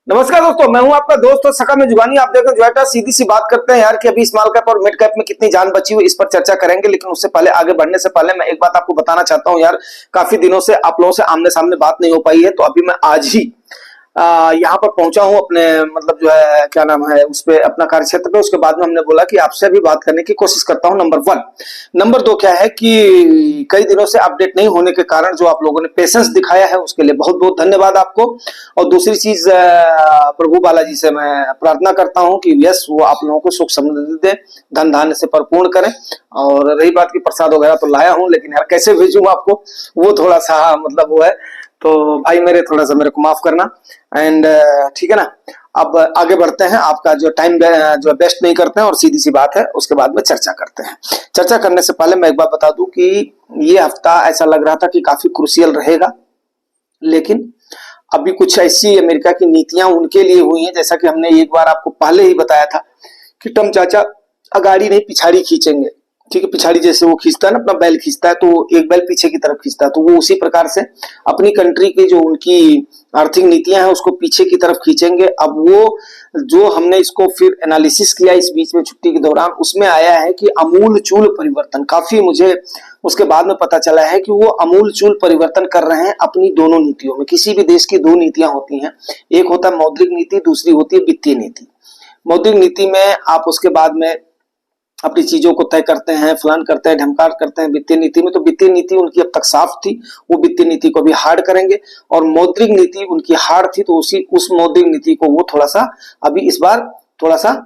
नमस्कार दोस्तों, मैं हूं आपका दोस्त और सका में जुबानी। आप देख रहे हैं जो सीधी सी बात करते हैं यार कि अभी स्मॉल कैप और मिड कैप में कितनी जान बची हुई, इस पर चर्चा करेंगे। लेकिन उससे पहले, आगे बढ़ने से पहले मैं एक बात आपको बताना चाहता हूं यार। काफी दिनों से आप लोगों से आमने सामने बात नहीं हो पाई है, तो अभी मैं आज ही यहाँ पर पहुंचा हूं अपने, मतलब जो है क्या नाम है, उस पे अपना कार्यक्षेत्र पे। उसके बाद में हमने बोला कि आपसे भी बात करने की कोशिश करता हूं। नंबर 1। नंबर 2 क्या है कि कई दिनों से अपडेट नहीं होने के कारण जो आप लोगों ने पेशेंस दिखाया है, उसके लिए बहुत बहुत धन्यवाद आपको। और दूसरी चीज, प्रभु बालाजी से मैं प्रार्थना करता हूं कि यस, वो आप लोगों को सुख समृद्धि दे, धन धान्य से परिपूर्ण करें। और रही बात की प्रसाद वगैरह तो लाया हूं, लेकिन यार कैसे भेजूं आपको, वो थोड़ा सा मतलब वो है। तो भाई मेरे, थोड़ा सा मेरे को माफ करना। एंड ठीक है ना। अब आगे बढ़ते हैं, आपका जो टाइम जो बेस्ट नहीं करते हैं, और सीधी सी बात है, उसके बाद में चर्चा करते हैं। चर्चा करने से पहले मैं एक बात बता दूं कि ये हफ्ता ऐसा लग रहा था कि काफी क्रूशियल रहेगा, लेकिन अभी कुछ ऐसी अमेरिका की नीतियां उनके लिए हुई हैं, जैसा कि हमने एक बार आपको पहले ही बताया था कि ट्रम्प चाचा अगाड़ी नहीं पिछाड़ी खींचेंगे। ठीक है, पिछाड़ी जैसे वो खींचता है ना, अपना बैल खींचता है, तो एक बैल पीछे की तरफ खींचता है, तो वो उसी प्रकार से अपनी कंट्री की जो उनकी आर्थिक नीतियां हैं उसको पीछे की तरफ खींचेंगे। अब वो जो हमने इसको फिर एनालिसिस किया इस बीच में छुट्टी के दौरान, उसमें आया है कि अमूल चूल परिवर्तन, काफी मुझे उसके बाद में पता चला है कि वो अमूल चूल परिवर्तन कर रहे हैं अपनी दोनों नीतियों में। किसी भी देश की दो नीतियां होती हैं, एक होता है मौद्रिक नीति, दूसरी होती है वित्तीय नीति। मौद्रिक नीति में आप उसके बाद में अपनी चीजों को तय करते हैं, फलान करते हैं, ढमकार करते हैं। वित्तीय नीति में तो वित्तीय नीति उनकी अब तक साफ थी, वो वित्तीय नीति को भी हार्ड करेंगे। और मौद्रिक नीति उनकी हार्ड थी, तो उस मौद्रिक नीति को वो थोड़ा सा अभी इस बार थोड़ा सा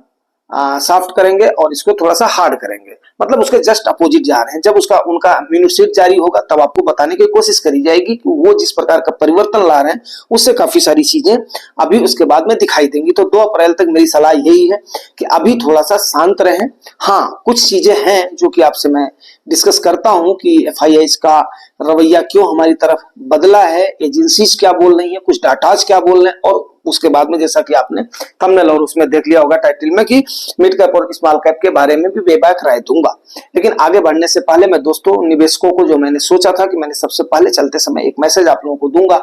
सॉफ्ट करेंगे और इसको थोड़ा सा हार्ड करेंगे। मतलब उसके जस्ट अपोजिट जा रहे हैं। जब उसका उनका मिन्यूट जारी होगा तब आपको बताने की कोशिश करी जाएगी कि वो जिस प्रकार का परिवर्तन ला रहे हैं उससे काफी सारी चीजें अभी उसके बाद में दिखाई देंगी। तो 2 अप्रैल तक मेरी सलाह यही है कि अभी थोड़ा सा शांत रहें। हाँ, कुछ चीजें हैं जो कि आपसे मैं डिस्कस करता हूं कि FIIs का रवैया क्यों हमारी तरफ बदला है, एजेंसीज क्या बोल रही है, कुछ डाटाज क्या बोल रहे हैं। और उसके बाद में जैसा कि आपने थंबनेल और उसमें देख लिया होगा टाइटल में कि मिड कैप और स्मॉल कैप के बारे में भी बेबाक राय दूंगा। लेकिन आगे बढ़ने से पहले मैं दोस्तों निवेशकों को, जो मैंने सोचा था कि मैंने सबसे पहले चलते समय एक मैसेज आप लोगों को दूंगा,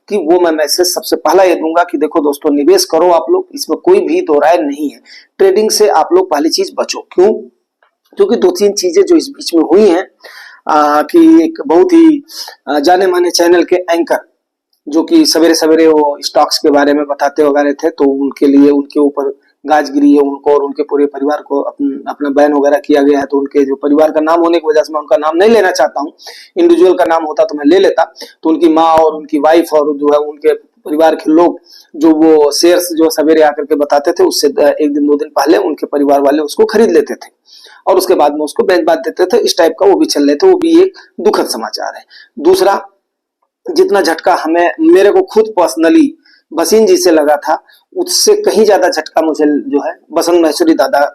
कि वो मैं मैसेज सबसे पहला ये दूंगा कि देखो दोस्तों, निवेश करो आप लोग, इसमें कोई भी दो राय नहीं है। ट्रेडिंग से आप लोग पहली चीज बचो। क्यों? क्योंकि 2-3 चीजें जो इस बीच में हुई हैं, कि एक बहुत ही जाने माने चैनल के एंकर जो कि सवेरे सवेरे वो स्टॉक्स के बारे में बताते वगैरह थे, तो उनके लिए उनके ऊपर गाज गिरी है उनको और उनके पूरे परिवार को अपना बैन वगैरह किया गया है। तो उनके जो परिवार का नाम होने की वजह से मैं उनका नाम नहीं लेना चाहता हूँ, इंडिविजुअल का नाम होता तो मैं ले लेता। तो उनकी माँ और उनकी वाइफ और जो है उनके परिवार के लोग जो वो शेयर्स जो सवेरे आकर के बताते थे, उससे 1 दिन 2 दिन पहले उनके परिवार वाले उसको खरीद लेते थे और उसके बाद में उसको बेच बात देते थे। इस टाइप का वो भी चल रहे थे, वो भी एक दुखद समाचार है। दूसरा, जितना झटका हमें, मेरे को खुद पर्सनली भसीन जी से लगा था, उससे कहीं ज्यादा झटका मुझे जो है बसंत महेश्वरी दादा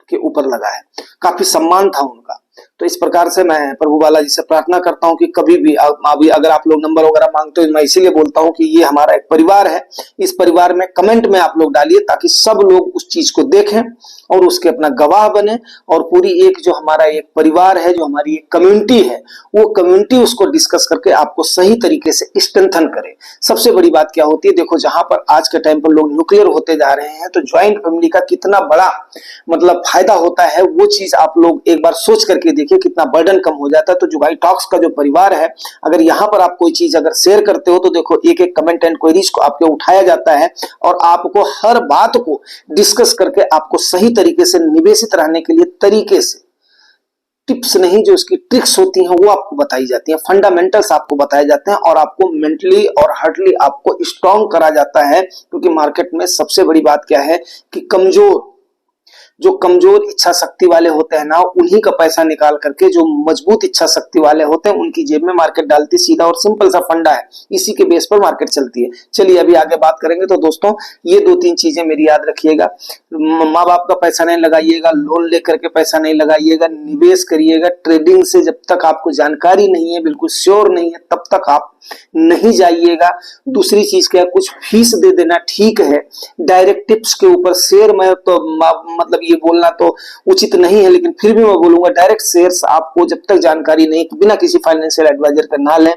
के ऊपर लगा है। काफी सम्मान था उनका। तो इस प्रकार से मैं प्रभु बालाजी से प्रार्थना करता हूं कि कभी भी अभी अगर आप लोग नंबर वगैरह मांगते हो, मैं इसीलिए बोलता हूं कि ये हमारा एक परिवार है। इस परिवार में कमेंट में आप लोग डालिए ताकि सब लोग उस चीज को देखें और उसके अपना गवाह बने, और पूरी एक जो हमारा एक परिवार है, जो हमारी एक कम्युनिटी है, वो कम्युनिटी उसको डिस्कस करके आपको सही तरीके से स्ट्रेंथन करे। सबसे बड़ी बात क्या होती है, देखो जहां पर आज के टाइम पर लोग न्यूक्लियर होते जा रहे हैं, तो ज्वाइंट फैमिली का कितना बड़ा मतलब फायदा होता है, वो चीज आप लोग एक बार सोच करके देखिए, कितना बर्डन कम हो जाता है। तो जुगाई टॉक्स का जो परिवार है, अगर यहाँ पर आप कोई चीज अगर शेयर करते हो तो देखो एक एक कमेंट एंड क्वेरीज को आपके उठाया जाता है और आपको हर बात को डिस्कस करके आपको सही तरीके से निवेशित रहने के लिए तरीके से, टिप्स नहीं जो इसकी ट्रिक्स होती हैं वो आपको बताई जाती हैं, फंडामेंटल्स आपको बताए जाते हैं और आपको मेंटली और हार्टली आपको स्ट्रांग करा जाता है। क्योंकि मार्केट में सबसे बड़ी बात क्या है कि जो कमजोर इच्छा शक्ति वाले होते हैं ना, उन्हीं का पैसा निकाल करके जो मजबूत इच्छा शक्ति वाले होते हैं उनकी जेब में मार्केट डालती। सीधा और सिंपल सा फंडा है, इसी के बेस पर मार्केट चलती है। चलिए अभी आगे बात करेंगे। तो दोस्तों ये 2-3 चीजें मेरी याद रखिएगा। माँ बाप का पैसा नहीं लगाइएगा, लोन लेकर के पैसा नहीं लगाइएगा, निवेश करिएगा। ट्रेडिंग से जब तक आपको जानकारी नहीं है, बिल्कुल श्योर नहीं है, तब तक आप नहीं जाइएगा। दूसरी चीज क्या है, कुछ फीस दे देना ठीक है, डायरेक्ट टिप्स के ऊपर शेयर में तो मतलब ये बोलना तो उचित नहीं है, लेकिन फिर भी मैं बोलूंगा डायरेक्ट शेयर्स आपको जब तक जानकारी नहीं, बिना किसी फाइनेंशियल एडवाइजर का ना लें।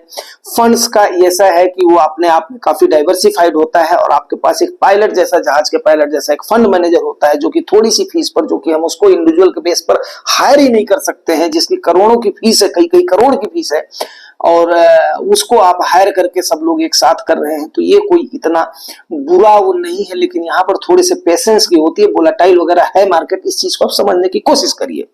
फंड्स का ऐसा है कि वो अपने आप में काफी डाइवर्सिफाइड होता है और आपके पास एक पायलट जैसा, जहाज के पायलट जैसा एक फंड मैनेजर होता है, जो कि थोड़ी सी फीस पर, जो कि हम उसको इंडिविजुअल के बेस पर हायर ही नहीं कर सकते हैं, जिसकी करोड़ों की फीस है, कई कई करोड़ की फीस है, और उसको आप हायर करके सब लोग एक साथ कर रहे हैं। तो ये कोई इतना बुरा वो नहीं है, लेकिन यहाँ पर थोड़े से पेशेंस की होती है, वोलेटाइल वगैरह है मार्केट, इस चीज को आप समझने की कोशिश करिए।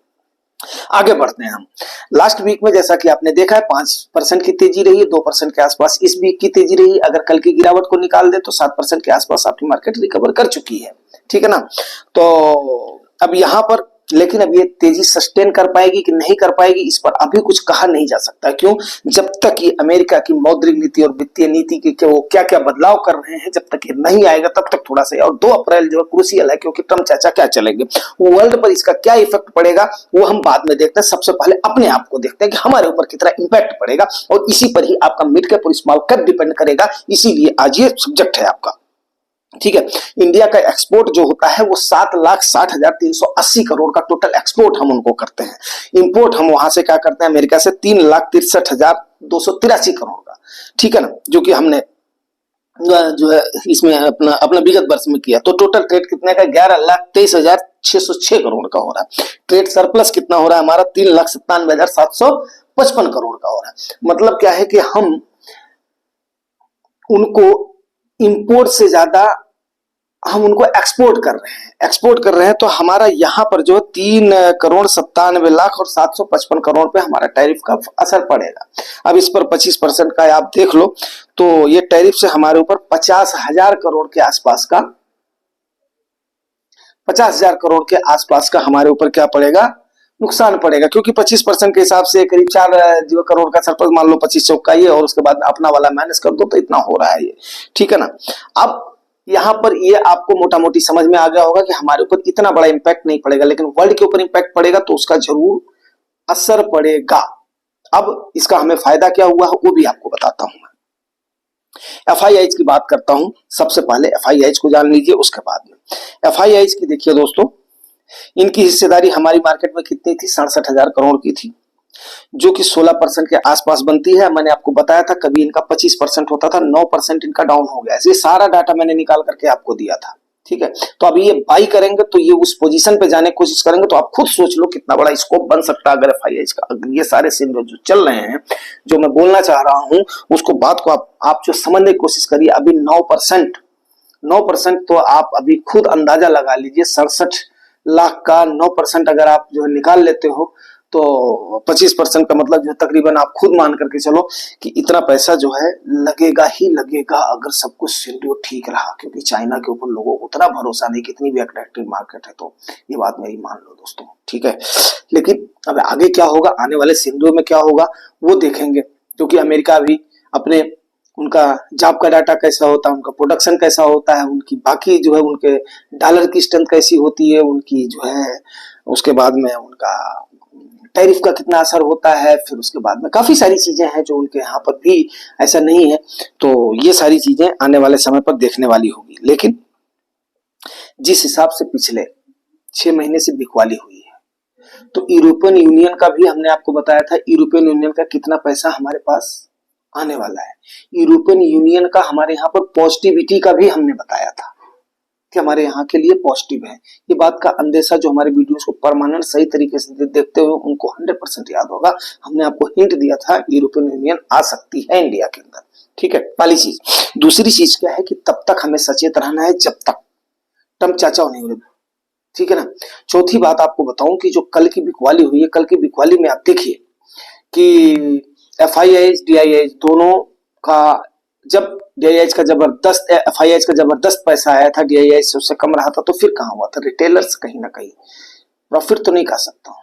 आगे बढ़ते हैं हम। लास्ट वीक में जैसा कि आपने देखा है 5% की तेजी रही है, 2% के आसपास इस वीक की तेजी रही। अगर कल की गिरावट को निकाल दे तो 7% के आसपास आपकी मार्केट रिकवर कर चुकी है, ठीक है ना। तो अब यहां पर, लेकिन अब ये तेजी सस्टेन कर पाएगी कि नहीं कर पाएगी, इस पर अभी कुछ कहा नहीं जा सकता। क्यों? जब तक ये अमेरिका की मौद्रिक नीति और वित्तीय नीति के वो क्या क्या बदलाव कर रहे हैं, जब तक ये नहीं आएगा तब तक थोड़ा सा। और 2 अप्रैल जो है क्रूशियल है, क्योंकि ट्रम्प चाचा क्या चलेंगे, वर्ल्ड पर इसका क्या इफेक्ट पड़ेगा वो हम बाद में देखते हैं। सबसे पहले अपने आप को देखते हैं कि हमारे ऊपर कितना इंपैक्ट पड़ेगा, और इसी पर ही आपका मिड कैप और स्मॉल कैप डिपेंड करेगा। इसीलिए आज ये सब्जेक्ट है आपका, ठीक है। इंडिया का एक्सपोर्ट जो होता है वो 7,60,380 करोड़ का टोटल एक्सपोर्ट हम उनको करते हैं। इंपोर्ट हम वहां से क्या करते हैं, अमेरिका से 3,63,283 करोड़ का, ठीक है ना, जो कि हमने जो है इसमें अपना विगत वर्ष में किया। तो टोटल ट्रेड कितने का, 11,23,606 करोड़ का हो रहा है। ट्रेड सरप्लस कितना हो रहा है हमारा, 3,97,755 करोड़ का हो रहा है। मतलब क्या है कि हम उनको इंपोर्ट से ज्यादा हम उनको एक्सपोर्ट कर रहे हैं, तो हमारा यहाँ पर जो 3,97,00,000 और 755 करोड़ पे हमारा टैरिफ का असर पड़ेगा। अब इस पर 25% का आप देख लो, तो ये टैरिफ से हमारे ऊपर 50,000 करोड़ के आसपास का, 50,000 करोड़ के आसपास का हमारे ऊपर क्या पड़ेगा, नुकसान पड़ेगा। क्योंकि 25% के हिसाब से करीब 4 करोड़ का सरप्लस, मान लो 25 का ये, और उसके बाद अपना वाला माइनस कर दो तो इतना हो रहा है ये, ठीक है ना। अब यहाँ पर ये आपको मोटा मोटी समझ में आ गया होगा कि हमारे ऊपर इतना बड़ा इंपैक्ट नहीं पड़ेगा, लेकिन वर्ल्ड के ऊपर इंपैक्ट पड़ेगा तो उसका जरूर असर पड़ेगा। अब इसका हमें फायदा क्या हुआ है वो भी आपको बताता हूं। FIIs की बात करता हूं। सबसे पहले FIIs को जान लीजिए, उसके बाद में FIIs की देखिए दोस्तों, इनकी हिस्सेदारी हमारी मार्केट में कितनी थी, 67,000 करोड़ की थी, जो कि 16% के आसपास बनती है। मैंने आपको बताया था कभी इनका 25% होता था, 9% इनका डाउन हो गया। ये सारा डाटा मैंने निकाल करके आपको दिया था, ठीक है। तो अभी ये बाई करेंगे तो ये उस पोजीशन पे जाने की कोशिश करेंगे, तो आप खुद सोच लो कितना बड़ा स्कोप बन सकता है अगर FIIs का। ये सारे सिनेरियो जो चल रहे हैं, जो मैं बोलना चाह रहा हूं, उसको बात को आप जो समझने की कोशिश करिए। अभी 9% तो आप अभी खुद अंदाजा लगा लीजिए, 67 लाख का 9% अगर आप जो निकाल लेते हो तो 25% का मतलब जो तकरीबन आप खुद मान करके चलो कि इतना पैसा जो है लगेगा ही लगेगा, अगर सब कुछ सिनेरियो ठीक रहा। क्योंकि चाइना के ऊपर लोगों को उतना भरोसा नहीं, कितनी भी अट्रैक्टिव मार्केट है, तो ये बात मेरी मान लो दोस्तों, ठीक है। लेकिन अब आगे क्या होगा, आने वाले सिनेरियो में क्या होगा वो देखेंगे। क्योंकि अमेरिका भी अपने, उनका जॉब का डाटा कैसा होता है, उनका प्रोडक्शन कैसा होता है, उनकी बाकी जो है उनके डॉलर की स्ट्रेंथ कैसी होती है, उनकी जो है उसके बाद में उनका टैरिफ का कितना असर होता है, फिर उसके बाद में काफी सारी चीजें हैं जो उनके यहाँ पर भी ऐसा नहीं है। तो ये सारी चीजें आने वाले समय पर देखने वाली होगी। लेकिन जिस हिसाब से पिछले 6 महीने से बिकवाली हुई है, तो यूरोपियन यूनियन का भी हमने आपको बताया था, यूरोपियन यूनियन का कितना पैसा हमारे पास आने वाला है। यूरोपियन यूनियन का हमारे यहाँ पर पॉजिटिविटी का भी हमने बताया था कि हमारे यहाँ के लिए पॉजिटिव है। ये बात का अंदेशा जो हमारे वीडियोस को परमानेंट सही तरीके से देखते हुए उनको 100% याद होगा। हमने आपको हिंट दिया था यूरोपियन यूनियन आ सकती है इंडिया के अंदर, ठीक है, पहली चीज। दूसरी चीज क्या है कि तब तक हमें सचेत रहना है जब तक ट्रम्प चाचा नहीं हो, ठीक है ना। चौथी बात आपको बताऊं कि जो कल की बिकवाली हुई है, कल की बिकवाली में आप देखिए कि FIIs DIIs दोनों का, जब DIIs का जबरदस्त, FIIs का जबरदस्त पैसा आया था, DIIs से उससे कम रहा था, तो फिर कहां हुआ था, रिटेलर्स कहीं ना कहीं प्रॉफिट तो नहीं कह सकता हूं,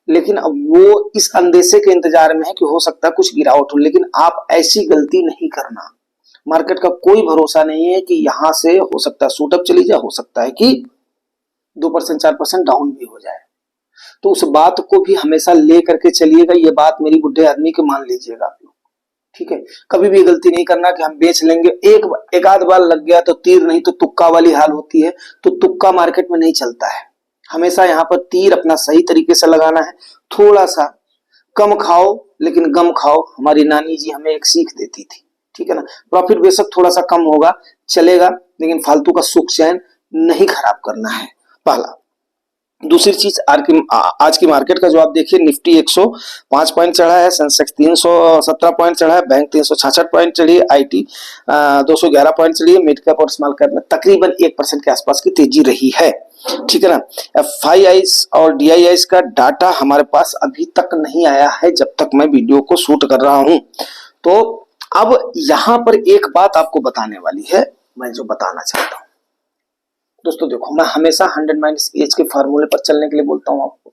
लेकिन अब वो इस अंदेशे के इंतजार में है कि हो सकता है कुछ गिरावट हो। लेकिन आप ऐसी गलती नहीं करना, मार्केट का कोई भरोसा नहीं है कि यहां से हो सकता है शूटअप चली जाए, हो सकता है कि 2% 4% डाउन भी हो जाए। तो उस बात को भी हमेशा ले करके चलिएगा। ये बात मेरी बुढ़े आदमी के मान लीजिएगा आप लोग, ठीक है। कभी भी गलती नहीं करना कि हम बेच लेंगे, एक आध बार लग गया तो तीर नहीं तो तुक्का वाली हाल होती है। तो तुक्का मार्केट में नहीं चलता है, हमेशा यहाँ पर तीर अपना सही तरीके से लगाना है। थोड़ा सा कम खाओ लेकिन गम खाओ, हमारी नानी जी हमें एक सीख देती थी, ठीक है ना। प्रॉफिट बेशक थोड़ा सा कम होगा चलेगा, लेकिन फालतू का सुख चैन नहीं खराब करना है, पहला। दूसरी चीज आज की मार्केट का जो आप देखिए, निफ्टी 105 पॉइंट चढ़ा है, सेंसेक्स 317 पॉइंट चढ़ा है, बैंक 366 पॉइंट चढ़ी है, आईटी 211 पॉइंट चढ़ी है, मिड कैप और स्मॉल कैप में तकरीबन 1% के आसपास की तेजी रही है, ठीक है ना। एफआईआईज और डीआईआईज का डाटा हमारे पास अभी तक नहीं आया है जब तक मैं वीडियो को शूट कर रहा हूं। तो अब यहां पर एक बात आपको बताने वाली है, मैं जो बताना चाहता हूं दोस्तों, देखो मैं हमेशा 100 - एज के फार्मूले पर चलने के लिए बोलता हूं आपको।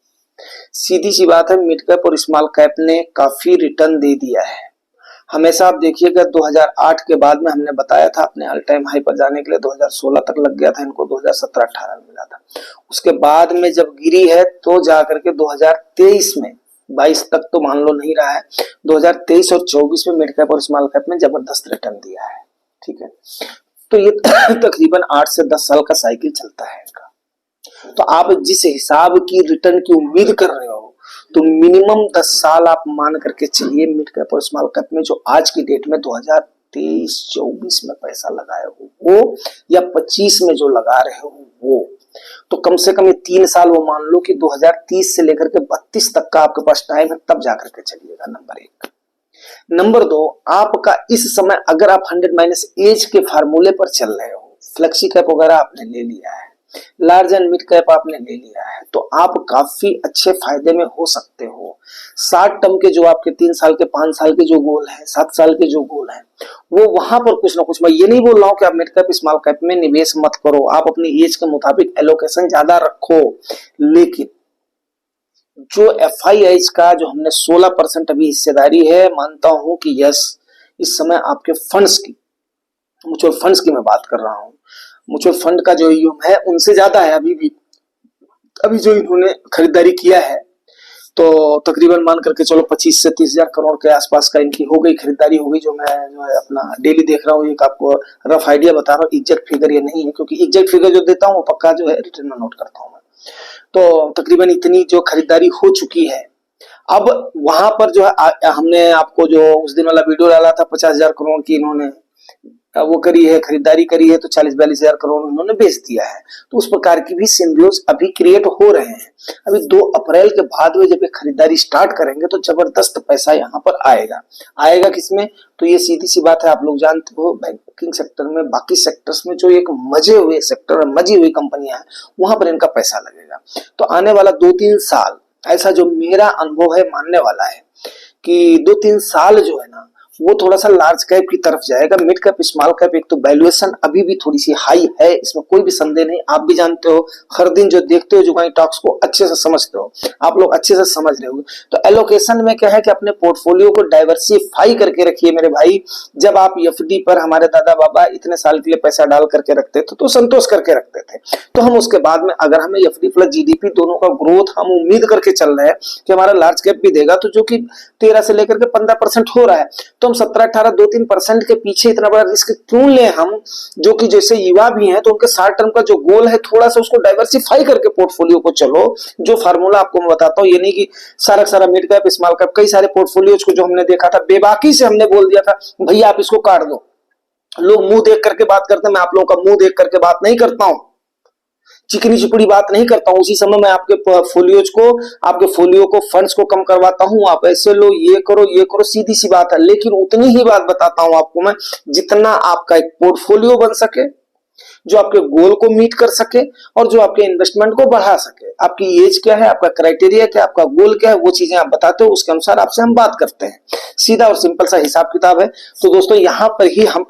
सीधी सी बात है, मिड कैप और स्मॉल कैप ने काफी रिटर्न दे दिया है। हमेशा आप देखिएगा 2008 के बाद में हमने बताया था अपने ऑल टाइम हाई पर जाने के लिए 2016 तक लग गया था इनको, 2017-18 में मिला था। उसके बाद में जब गिरी है तो जाकर के 2023 में 22 तक तो मान लो नहीं रहा है, 2023 और 24 में मिड कैप और स्मॉल कैप में जबरदस्त रिटर्न दिया है, ठीक है। तो ये तकरीबन 8 से 10 साल का साइकिल चलता है इनका। तो आप जिस हिसाब की रिटर्न की उम्मीद कर रहे हो, तो मिनिमम 10 साल आप मान करके चलिए मिड कैप और स्मॉल कैप में, जो आज की डेट में 2023-24 में पैसा लगाए हो वो, या 25 में जो लगा रहे हो वो, तो कम से कम ये 3 साल वो मान लो कि 2030 से लेकर के 32 तक का आपके पास टाइम है, तब जाकर के चलिएगा, नंबर 1। नंबर 2, आपका इस समय अगर आप 100 - एज के फार्मूले पर चल रहे हो, फ्लेक्सी कैप वगैरह आपने ले लिया है, लार्ज एंड मिड कैप आपने ले लिया है, तो आप काफी अच्छे फायदे में हो सकते हो। शॉर्ट टर्म के जो आपके 3 साल के 5 साल के जो गोल है, 7 साल के जो गोल है, वो वहां पर कुछ ना कुछ, मैं ये नहीं बोल रहा हूं कि आप मिड कैप स्मॉल कैप में निवेश मत करो, आप अपनी एज के मुताबिक एलोकेशन ज्यादा रखो, लेकिन जो एफआईआईज का जो हमने 16% अभी हिस्सेदारी है, मानता हूं कि यस, इस समय आपके फंड्स की, म्यूचुअल फंड्स की मैं बात कर रहा हूं, म्यूचुअल फंड का जो यूम है उनसे ज्यादा है अभी भी। अभी जो इन्होंने खरीदारी किया है तो तकरीबन मान करके चलो 25 से 30 हजार करोड़ के आसपास का इनकी हो गई, खरीदारी हो गई, जो मैं जो है अपना डेली देख रहा हूँ। एक आपको रफ आइडिया बता रहा हूँ, एग्जैक्ट फिगर ये नहीं है, क्योंकि एग्जैक्ट फिगर जो देता हूँ वो पक्का जो है रिटर्न में नोट करता हूँ मैं। तो तकरीबन इतनी जो खरीदारी हो चुकी है। अब वहां पर जो है हमने आपको जो उस दिन वाला वीडियो डाला था, 50,000 करोड़ की इन्होंने वो करी है, खरीदारी करी है, तो 40-42 हजार करोड़ उन्होंने बेच दिया है। तो उस प्रकार की भी सिम्बियोज अभी क्रिएट हो रहे हैं। अभी 2 अप्रैल के बाद में जब ये खरीदारी स्टार्ट करेंगे तो जबरदस्त पैसा यहाँ पर आएगा। आएगा किसमें? तो ये सीधी सी बात है, आप लोग जानते हो बैंकिंग सेक्टर में, बाकी सेक्टर्स में जो एक मजे हुए सेक्टर, मजी हुई कंपनियां हैं, वहां पर इनका पैसा लगेगा। तो आने वाला 2-3 साल ऐसा जो मेरा अनुभव है मानने वाला है कि 2-3 साल जो है ना, वो थोड़ा सा लार्ज कैप की तरफ जाएगा। मिड कैप स्मॉल कैप एक तो वैल्यूएशन अभी भी थोड़ी सी हाई है, इसमें कोई भी संदेह नहीं। आप भी जानते हो, हर दिन जो देखते हो जुगानी टॉक्स को अच्छे से समझते हो, आप लोग अच्छे से समझ रहे हो। तो एलोकेशन में क्या है कि अपने पोर्टफोलियो को डाइवर्सिफाई करके रखिए मेरे भाई। जब आप एफडी पर हमारे दादा बाबा इतने साल के लिए पैसा डाल करके रखते थे तो संतोष करके रखते थे, तो हम उसके बाद में अगर हमें एफडी प्लस जीडीपी दोनों का ग्रोथ हम उम्मीद करके चल रहे हैं कि हमारा लार्ज कैप भी देगा, तो जो कि 13 से लेकर के 15% हो रहा है, तो हम 17-18 2-3% के पीछे इतना बड़ा रिस्क क्यों लें हम, जो कि जैसे युवा भी हैं तो उनके शॉर्ट टर्म का जो गोल है थोड़ा सा उसको डाइवर्सिफाई करके पोर्टफोलियो को चलो। जो फार्मूला आपको मैं बताता हूं, ये नहीं कि सारा मिड कैप स्मॉल कैप, कई सारे पोर्टफोलियोज को जो हमने देखा था बेबाकी से हमने बोल दिया था भैया आप इसको काट दो। लोग मुंह देख करके बात करते हैं, मैं आप लोगों का मुंह देख करके बात नहीं करता हूं, चिकनी चुपड़ी बात नहीं करता हूं। उसी समय मैं आपके फोलियो को फंड्स को कम करवाता हूं, आप ऐसे लो, ये करो, सीधी सी बात है। लेकिन उतनी ही बात बताता हूं आपको मैं, जितना आपका एक पोर्टफोलियो बन सके, जो आपके गोल को मीट कर सके और जो आपके इन्वेस्टमेंट को बढ़ा सके। आपकी एज क्या है, आपका क्राइटेरिया क्या है, आपका गोल क्या है, वो चीजें आप बताते हो, उसके अनुसार आपसे हम बात करते हैं। सीधा और सिंपल सा हिसाब किताब है। तो दोस्तों यहां पर ही हम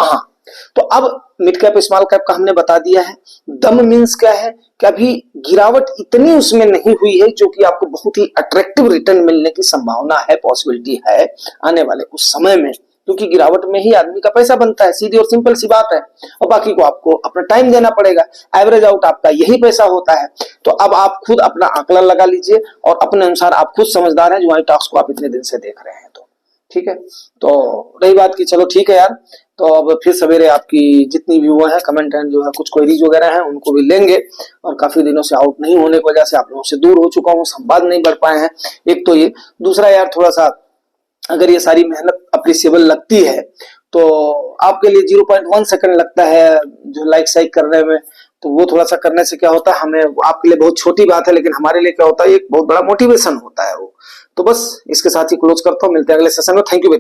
तो अब मिड कैप स्मॉल कैप का हमने बता दिया है। दम मींस क्या है कि अभी गिरावट इतनी उसमें नहीं हुई है जो कि आपको बहुत ही अट्रैक्टिव रिटर्न मिलने की संभावना है, पॉसिबिलिटी है आने वाले कुछ समय में, क्योंकि गिरावट में ही आदमी का पैसा बनता है, सीधी और सिंपल सी बात है। और बाकी को आपको अपना टाइम देना पड़ेगा, एवरेज आउट आपका यही पैसा होता है। तो अब आप खुद अपना आंकलन लगा लीजिए और अपने अनुसार आप खुद समझदार हैं, जुगानी टॉक्स को आप इतने दिन से देख रहे हैं। तो ठीक है, तो रही बात की चलो ठीक है यार, तो अब फिर सवेरे आपकी जितनी भी वो है कमेंट एंड जो है कुछ क्वेरीज वगैरह हैं उनको भी लेंगे। और काफी दिनों से आउट नहीं होने की वजह से आप लोगों से दूर हो चुका हूँ, संवाद नहीं बढ़ पाए हैं। एक तो ये, दूसरा यार थोड़ा सा अगर ये सारी मेहनत अप्रिसिएबल लगती है तो आपके लिए 0.1 सेकंड लगता है जो लाइक साइक करने में, तो वो थोड़ा सा करने से क्या होता है, हमें आपके लिए बहुत छोटी बात है लेकिन हमारे लिए क्या होता है एक बहुत बड़ा मोटिवेशन होता है वो। तो बस इसके साथ ही क्लोज करता हूँ, मिलते हैं अगले सेशन में। Thank you.